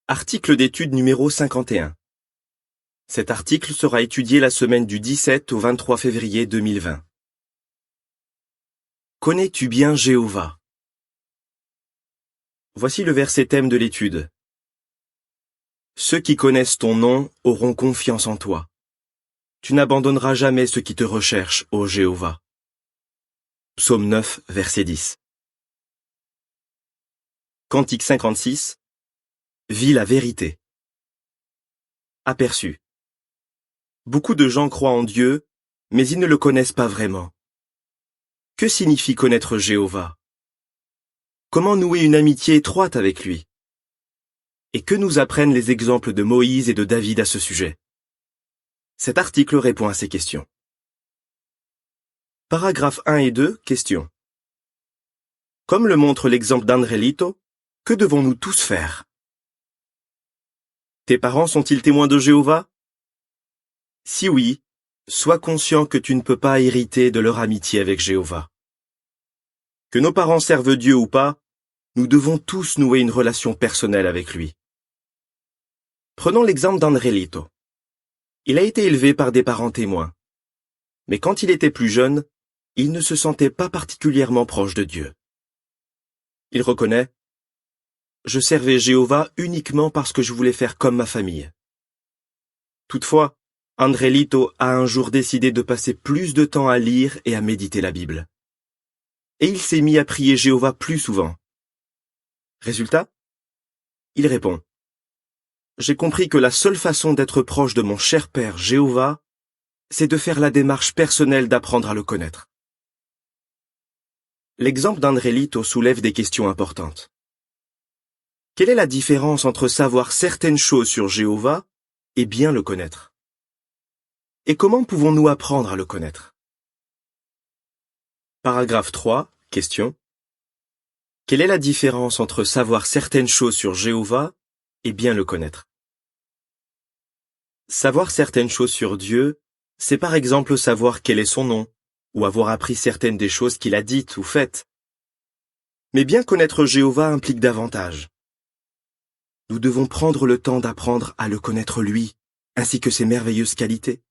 Article d'étude numéro 51. Cet article sera étudié la semaine du 17 au 23 février 2020. Connais-tu bien Jéhovah? Voici le verset thème de l'étude. Ceux qui connaissent ton nom auront confiance en toi. Tu n'abandonneras jamais ceux qui te recherchent, ô Jéhovah. Psaume 9, verset 10. Cantique 56. Vis la vérité. Aperçu. Beaucoup de gens croient en Dieu, mais ils ne le connaissent pas vraiment. Que signifie connaître Jéhovah? Comment nouer une amitié étroite avec lui? Et que nous apprennent les exemples de Moïse et de David à ce sujet? Cet article répond à ces questions. Paragraphes 1 et 2, question. Comme le montre l'exemple d'Andrelito, que devons-nous tous faire? Tes parents sont-ils témoins de Jéhovah? Si oui, sois conscient que tu ne peux pas hériter de leur amitié avec Jéhovah. Que nos parents servent Dieu ou pas, nous devons tous nouer une relation personnelle avec lui. Prenons l'exemple d'Andrelito. Il a été élevé par des parents témoins. Mais quand il était plus jeune, il ne se sentait pas particulièrement proche de Dieu. Il reconnaît: je servais Jéhovah uniquement parce que je voulais faire comme ma famille. Toutefois, Andrelito a un jour décidé de passer plus de temps à lire et à méditer la Bible. Et il s'est mis à prier Jéhovah plus souvent. Résultat? Il répond: j'ai compris que la seule façon d'être proche de mon cher Père Jéhovah, c'est de faire la démarche personnelle d'apprendre à le connaître. L'exemple d'Andrelito soulève des questions importantes. Quelle est la différence entre savoir certaines choses sur Jéhovah et bien le connaître? Et comment pouvons-nous apprendre à le connaître? Paragraphe 3, question. Quelle est la différence entre savoir certaines choses sur Jéhovah et bien le connaître? Savoir certaines choses sur Dieu, c'est par exemple savoir quel est son nom, ou avoir appris certaines des choses qu'il a dites ou faites. Mais bien connaître Jéhovah implique davantage. Nous devons prendre le temps d'apprendre à le connaître lui, ainsi que ses merveilleuses qualités.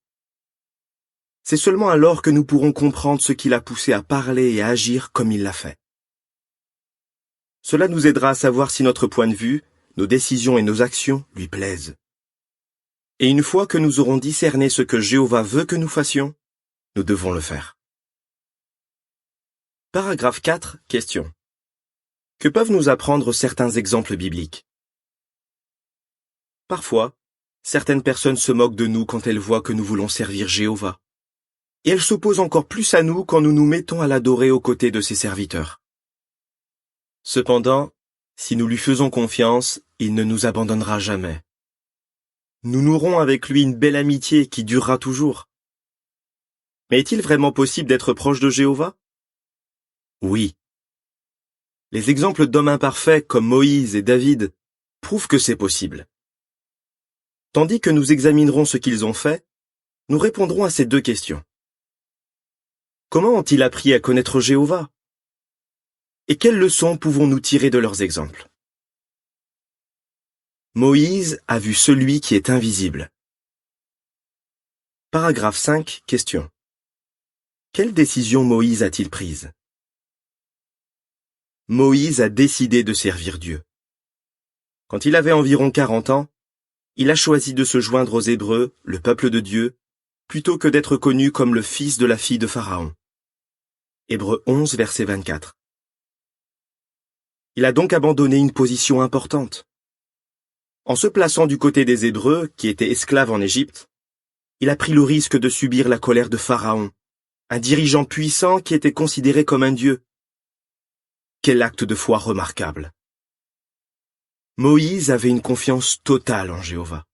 C'est seulement alors que nous pourrons comprendre ce qui l'a poussé à parler et à agir comme il l'a fait. Cela nous aidera à savoir si notre point de vue, nos décisions et nos actions lui plaisent. Et une fois que nous aurons discerné ce que Jéhovah veut que nous fassions, nous devons le faire. Paragraphe 4, question. Que peuvent nous apprendre certains exemples bibliques? Parfois, certaines personnes se moquent de nous quand elles voient que nous voulons servir Jéhovah. Et elles s'opposent encore plus à nous quand nous nous mettons à l'adorer aux côtés de ses serviteurs. Cependant, si nous lui faisons confiance, il ne nous abandonnera jamais. Nous nouerons avec lui une belle amitié qui durera toujours. Mais est-il vraiment possible d'être proche de Jéhovah? Oui. Les exemples d'hommes imparfaits comme Moïse et David prouvent que c'est possible. Tandis que nous examinerons ce qu'ils ont fait, nous répondrons à ces deux questions. Comment ont-ils appris à connaître Jéhovah? Et quelles leçons pouvons-nous tirer de leurs exemples? Moïse a vu celui qui est invisible. Paragraphe 5, question. Quelle décision Moïse a-t-il prise? Moïse a décidé de servir Dieu. Quand il avait environ 40 ans, il a choisi de se joindre aux Hébreux, le peuple de Dieu, plutôt que d'être connu comme le fils de la fille de Pharaon. Hébreux 11, verset 24. Il a donc abandonné une position importante. En se plaçant du côté des Hébreux, qui étaient esclaves en Égypte, il a pris le risque de subir la colère de Pharaon, un dirigeant puissant qui était considéré comme un dieu. Quel acte de foi remarquable! Moïse avait une confiance totale en Jéhovah.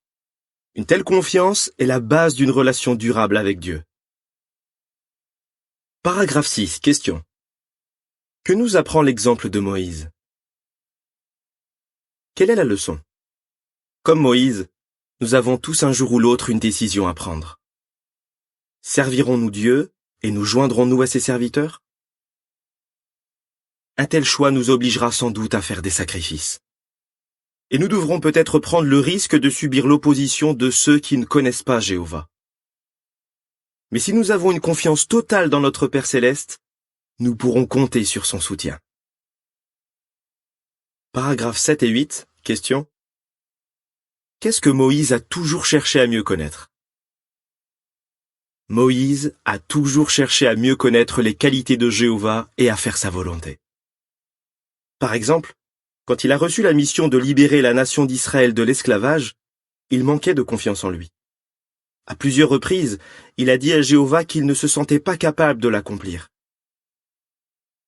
Une telle confiance est la base d'une relation durable avec Dieu. Paragraphe 6, question. Que nous apprend l'exemple de Moïse? Quelle est la leçon? Comme Moïse, nous avons tous un jour ou l'autre une décision à prendre. Servirons-nous Dieu et nous joindrons-nous à ses serviteurs? Un tel choix nous obligera sans doute à faire des sacrifices. Et nous devrons peut-être prendre le risque de subir l'opposition de ceux qui ne connaissent pas Jéhovah. Mais si nous avons une confiance totale dans notre Père céleste, nous pourrons compter sur son soutien. Paragraphes 7 et 8, question. Qu'est-ce que Moïse a toujours cherché à mieux connaître? Moïse a toujours cherché à mieux connaître les qualités de Jéhovah et à faire sa volonté. Par exemple, quand il a reçu la mission de libérer la nation d'Israël de l'esclavage, il manquait de confiance en lui. À plusieurs reprises, il a dit à Jéhovah qu'il ne se sentait pas capable de l'accomplir.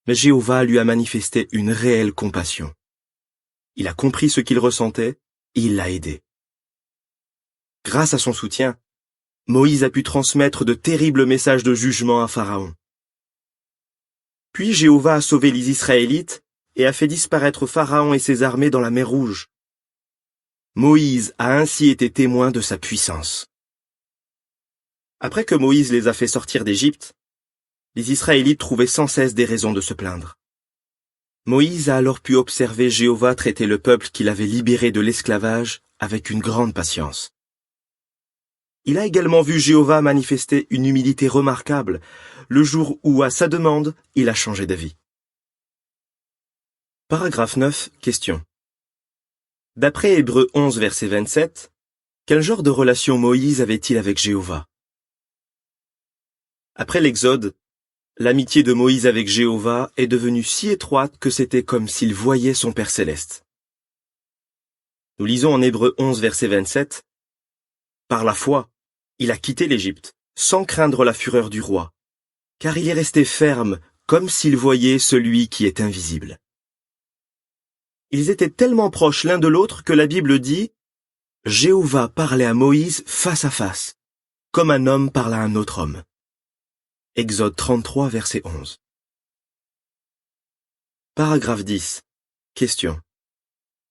Mais Jéhovah lui a manifesté une réelle compassion. Il a compris ce qu'il ressentait et il l'a aidé. Grâce à son soutien, Moïse a pu transmettre de terribles messages de jugement à Pharaon. Puis Jéhovah a sauvé les Israélites et a fait disparaître Pharaon et ses armées dans la mer Rouge. Moïse a ainsi été témoin de sa puissance. Après que Moïse les a fait sortir d'Égypte, les Israélites trouvaient sans cesse des raisons de se plaindre. Moïse a alors pu observer Jéhovah traiter le peuple qu'il avait libéré de l'esclavage avec une grande patience. Il a également vu Jéhovah manifester une humilité remarquable le jour où, à sa demande, il a changé d'avis. Paragraphe 9, question. D'après Hébreux 11, verset 27, quel genre de relation Moïse avait-il avec Jéhovah? Après l'Exode, l'amitié de Moïse avec Jéhovah est devenue si étroite que c'était comme s'il voyait son Père céleste. Nous lisons en Hébreux 11, verset 27, « Par la foi, il a quitté l'Égypte, sans craindre la fureur du roi, car il est resté ferme comme s'il voyait celui qui est invisible. » Ils étaient tellement proches l'un de l'autre que la Bible dit « Jéhovah parlait à Moïse face à face, comme un homme parle à un autre homme. » Exode 33, verset 11. Paragraphe 10. Question.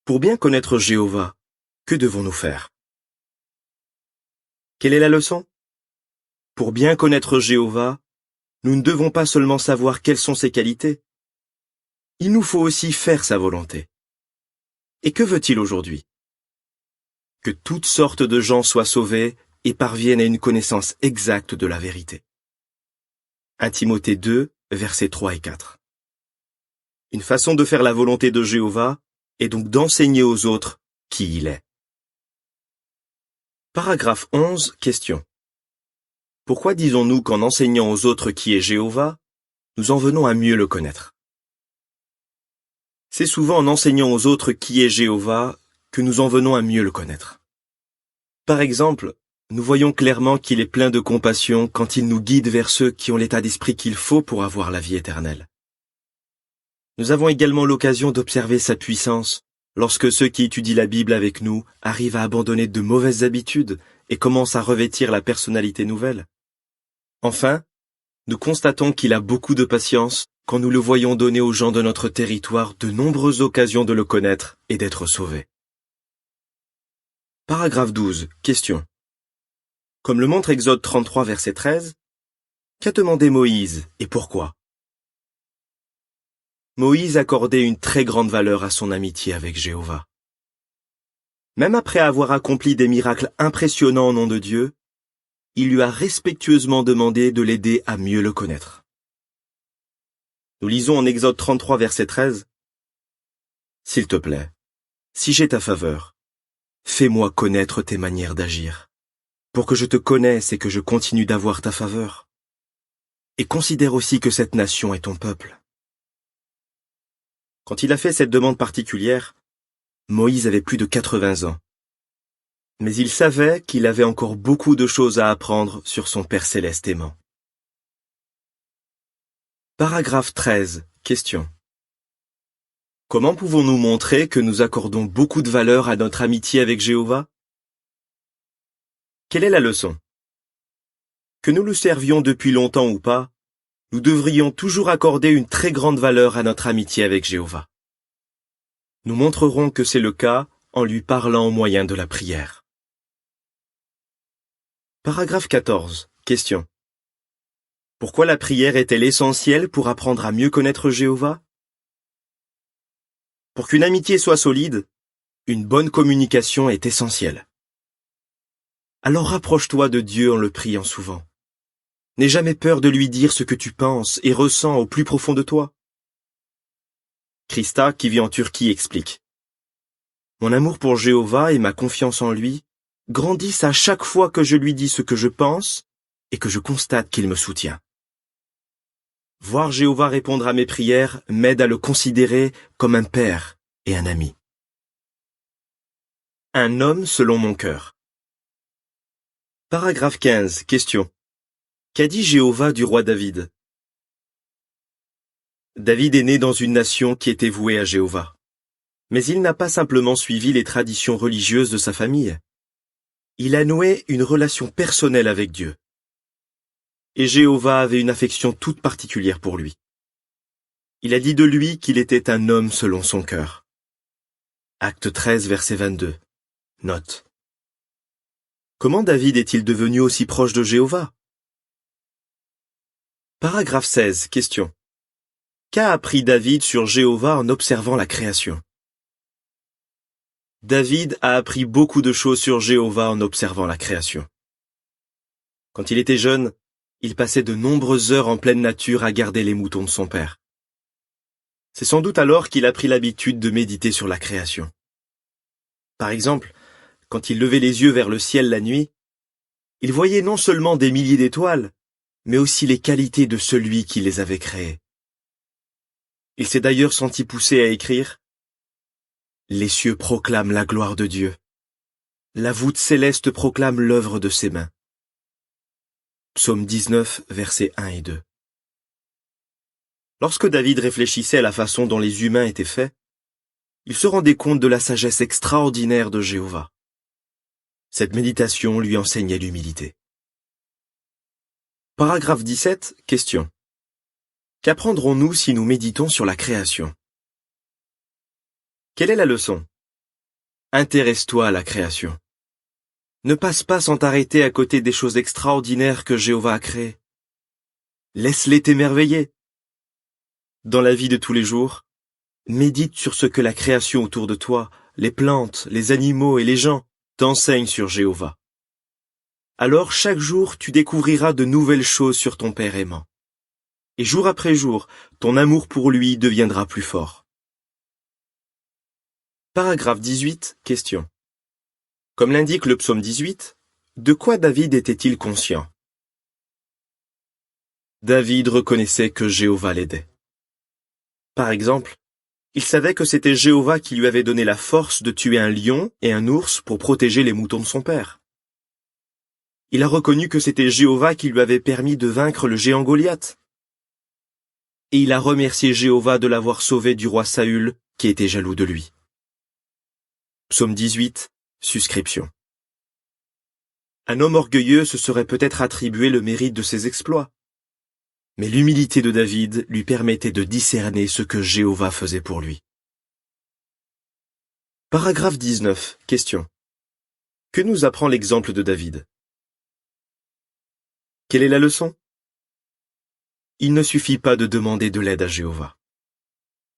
Pour bien connaître Jéhovah, que devons-nous faire? Quelle est la leçon? Pour bien connaître Jéhovah, nous ne devons pas seulement savoir quelles sont ses qualités. Il nous faut aussi faire sa volonté. Et que veut-il aujourd'hui? Que toutes sortes de gens soient sauvés et parviennent à une connaissance exacte de la vérité. 1 Timothée 2, versets 3 et 4. Une façon de faire la volonté de Jéhovah est donc d'enseigner aux autres qui il est. Paragraphe 11, question. Pourquoi disons-nous qu'en enseignant aux autres qui est Jéhovah, nous en venons à mieux le connaître? C'est souvent en enseignant aux autres qui est Jéhovah que nous en venons à mieux le connaître. Par exemple, nous voyons clairement qu'il est plein de compassion quand il nous guide vers ceux qui ont l'état d'esprit qu'il faut pour avoir la vie éternelle. Nous avons également l'occasion d'observer sa puissance lorsque ceux qui étudient la Bible avec nous arrivent à abandonner de mauvaises habitudes et commencent à revêtir la personnalité nouvelle. Enfin, nous constatons qu'il a beaucoup de patience quand nous le voyons donner aux gens de notre territoire de nombreuses occasions de le connaître et d'être sauvés. Paragraphe 12. Question. Comme le montre Exode 33, verset 13, qu'a demandé Moïse et pourquoi? Moïse accordait une très grande valeur à son amitié avec Jéhovah. Même après avoir accompli des miracles impressionnants au nom de Dieu, il lui a respectueusement demandé de l'aider à mieux le connaître. Nous lisons en Exode 33, verset 13, « S'il te plaît, si j'ai ta faveur, fais-moi connaître tes manières d'agir, pour que je te connaisse et que je continue d'avoir ta faveur. Et considère aussi que cette nation est ton peuple. » Quand il a fait cette demande particulière, Moïse avait plus de 80 ans. Mais il savait qu'il avait encore beaucoup de choses à apprendre sur son Père céleste aimant. Paragraphe 13. Question. Comment pouvons-nous montrer que nous accordons beaucoup de valeur à notre amitié avec Jéhovah? Quelle est la leçon? Que nous le servions depuis longtemps ou pas, nous devrions toujours accorder une très grande valeur à notre amitié avec Jéhovah. Nous montrerons que c'est le cas en lui parlant au moyen de la prière. Paragraphe 14. Question. Pourquoi la prière est-elle essentielle pour apprendre à mieux connaître Jéhovah? Pour qu'une amitié soit solide, Une bonne communication est essentielle. Alors rapproche-toi de Dieu en le priant souvent. N'aie jamais peur de lui dire ce que tu penses et ressens au plus profond de toi. Krista, qui vit en Turquie, explique. Mon amour pour Jéhovah et ma confiance en lui grandissent à chaque fois que je lui dis ce que je pense et que je constate qu'il me soutient. Voir Jéhovah répondre à mes prières m'aide à le considérer comme un père et un ami. Un homme selon mon cœur. Paragraphe 15. Question. Qu'a dit Jéhovah du roi David? David est né dans une nation qui était vouée à Jéhovah. Mais il n'a pas simplement suivi les traditions religieuses de sa famille. Il a noué une relation personnelle avec Dieu. Et Jéhovah avait une affection toute particulière pour lui. Il a dit de lui qu'il était un homme selon son cœur. Acte 13, verset 22. Note. Comment David est-il devenu aussi proche de Jéhovah? Paragraphe 16. Question. Qu'a appris David sur Jéhovah en observant la création? David a appris beaucoup de choses sur Jéhovah en observant la création. Quand il était jeune, il passait de nombreuses heures en pleine nature à garder les moutons de son père. C'est sans doute alors qu'il a pris l'habitude de méditer sur la création. Par exemple, quand il levait les yeux vers le ciel la nuit, il voyait non seulement des milliers d'étoiles, mais aussi les qualités de celui qui les avait créées. Il s'est d'ailleurs senti poussé à écrire « Les cieux proclament la gloire de Dieu. La voûte céleste proclame l'œuvre de ses mains. » Psaume 19, versets 1 et 2. Lorsque David réfléchissait à la façon dont les humains étaient faits, il se rendait compte de la sagesse extraordinaire de Jéhovah. Cette méditation lui enseignait l'humilité. Paragraphe 17. Question. Qu'apprendrons-nous si nous méditons sur la création? Quelle est la leçon? Intéresse-toi à la création. Ne passe pas sans t'arrêter à côté des choses extraordinaires que Jéhovah a créées. Laisse-les t'émerveiller. Dans la vie de tous les jours, médite sur ce que la création autour de toi, les plantes, les animaux et les gens, t'enseignent sur Jéhovah. Alors chaque jour tu découvriras de nouvelles choses sur ton Père aimant. Et jour après jour, ton amour pour lui deviendra plus fort. Paragraphe 18. Question. Comme l'indique le psaume 18, de quoi David était-il conscient? David reconnaissait que Jéhovah l'aidait. Par exemple, il savait que c'était Jéhovah qui lui avait donné la force de tuer un lion et un ours pour protéger les moutons de son père. Il a reconnu que c'était Jéhovah qui lui avait permis de vaincre le géant Goliath. Et il a remercié Jéhovah de l'avoir sauvé du roi Saül, qui était jaloux de lui. Psaume 18, suscription. Un homme orgueilleux se serait peut-être attribué le mérite de ses exploits. Mais l'humilité de David lui permettait de discerner ce que Jéhovah faisait pour lui. Paragraphe 19. Question. Que nous apprend l'exemple de David? Quelle est la leçon? Il ne suffit pas de demander de l'aide à Jéhovah.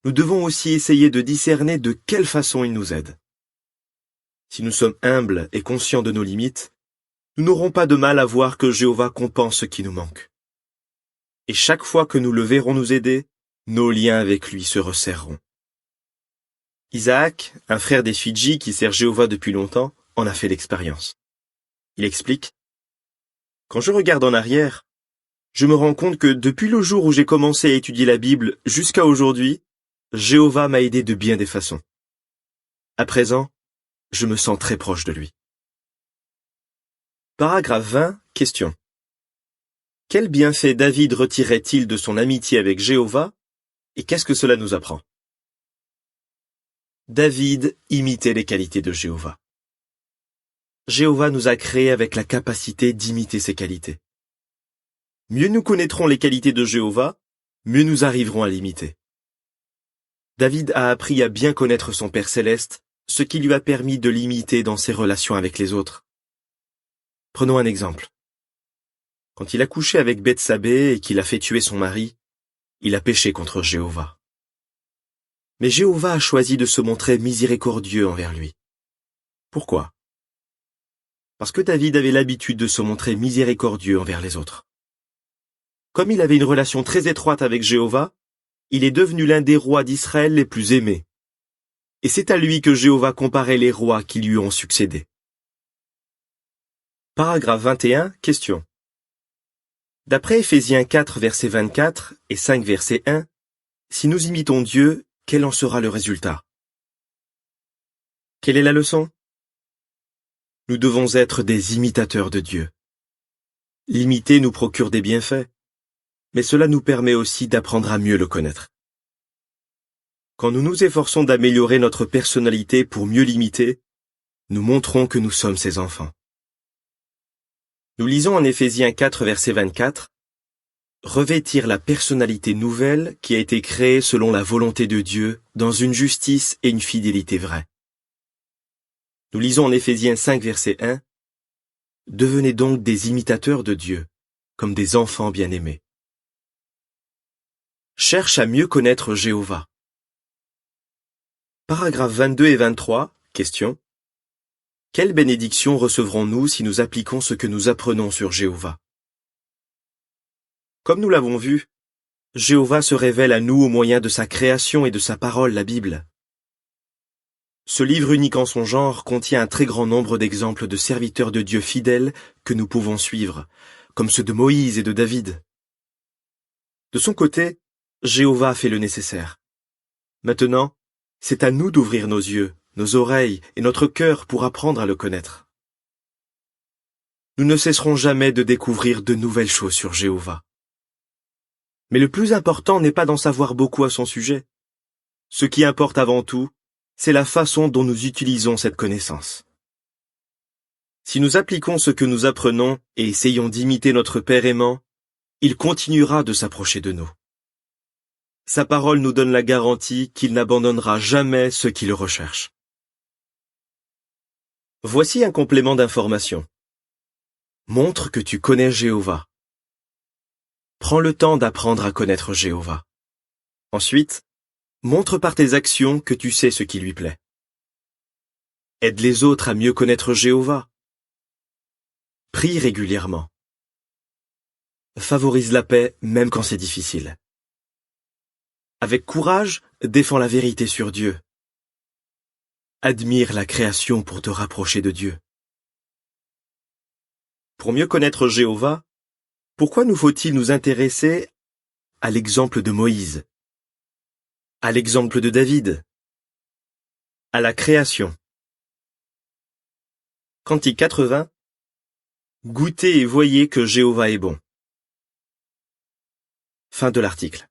Nous devons aussi essayer de discerner de quelle façon il nous aide. Si nous sommes humbles et conscients de nos limites, nous n'aurons pas de mal à voir que Jéhovah compense ce qui nous manque. Et chaque fois que nous le verrons nous aider, nos liens avec lui se resserreront. Isaac, un frère des Fidji qui sert Jéhovah depuis longtemps, en a fait l'expérience. Il explique « Quand je regarde en arrière, je me rends compte que depuis le jour où j'ai commencé à étudier la Bible jusqu'à aujourd'hui, Jéhovah m'a aidé de bien des façons. À présent, je me sens très proche de lui. » Paragraphe 20. Question. Quel bienfait David retirait-il de son amitié avec Jéhovah et qu'est-ce que cela nous apprend? David imitait les qualités de Jéhovah. Jéhovah nous a créés avec la capacité d'imiter ses qualités. Mieux nous connaîtrons les qualités de Jéhovah, mieux nous arriverons à l'imiter. David a appris à bien connaître son Père céleste, ce qui lui a permis de l'imiter dans ses relations avec les autres. Prenons un exemple. Quand il a couché avec Bethsabée et qu'il a fait tuer son mari, il a péché contre Jéhovah. Mais Jéhovah a choisi de se montrer miséricordieux envers lui. Pourquoi? Parce que David avait l'habitude de se montrer miséricordieux envers les autres. Comme il avait une relation très étroite avec Jéhovah, il est devenu l'un des rois d'Israël les plus aimés. Et c'est à lui que Jéhovah comparait les rois qui lui ont succédé. Paragraphe 21, question. D'après Éphésiens 4, verset 24 et 5, verset 1, si nous imitons Dieu, quel en sera le résultat? Quelle est la leçon? Nous devons être des imitateurs de Dieu. L'imiter nous procure des bienfaits, mais cela nous permet aussi d'apprendre à mieux le connaître. Quand nous nous efforçons d'améliorer notre personnalité pour mieux l'imiter, nous montrons que nous sommes ses enfants. Nous lisons en Éphésiens 4, verset 24, « Revêtir la personnalité nouvelle qui a été créée selon la volonté de Dieu dans une justice et une fidélité vraie. » Nous lisons en Éphésiens 5, verset 1, « Devenez donc des imitateurs de Dieu, comme des enfants bien-aimés. » Cherche à mieux connaître Jéhovah. Paragraphes 22 et 23, question. Quelle bénédiction recevrons-nous si nous appliquons ce que nous apprenons sur Jéhovah? Comme nous l'avons vu, Jéhovah se révèle à nous au moyen de sa création et de sa parole, la Bible. Ce livre unique en son genre contient un très grand nombre d'exemples de serviteurs de Dieu fidèles que nous pouvons suivre, comme ceux de Moïse et de David. De son côté, Jéhovah a fait le nécessaire. Maintenant, c'est à nous d'ouvrir nos yeux, nos oreilles et notre cœur pour apprendre à le connaître. Nous ne cesserons jamais de découvrir de nouvelles choses sur Jéhovah. Mais le plus important n'est pas d'en savoir beaucoup à son sujet. Ce qui importe avant tout, c'est la façon dont nous utilisons cette connaissance. Si nous appliquons ce que nous apprenons et essayons d'imiter notre Père aimant, il continuera de s'approcher de nous. Sa parole nous donne la garantie qu'il n'abandonnera jamais ceux qui le recherchent. Voici un complément d'information. Montre que tu connais Jéhovah. Prends le temps d'apprendre à connaître Jéhovah. Ensuite, montre par tes actions que tu sais ce qui lui plaît. Aide les autres à mieux connaître Jéhovah. Prie régulièrement. Favorise la paix même quand c'est difficile. Avec courage, défends la vérité sur Dieu. Admire la création pour te rapprocher de Dieu. Pour mieux connaître Jéhovah, pourquoi nous faut-il nous intéresser à l'exemple de Moïse, à l'exemple de David, à la création? Cantique 80. Goûtez et voyez que Jéhovah est bon. Fin de l'article.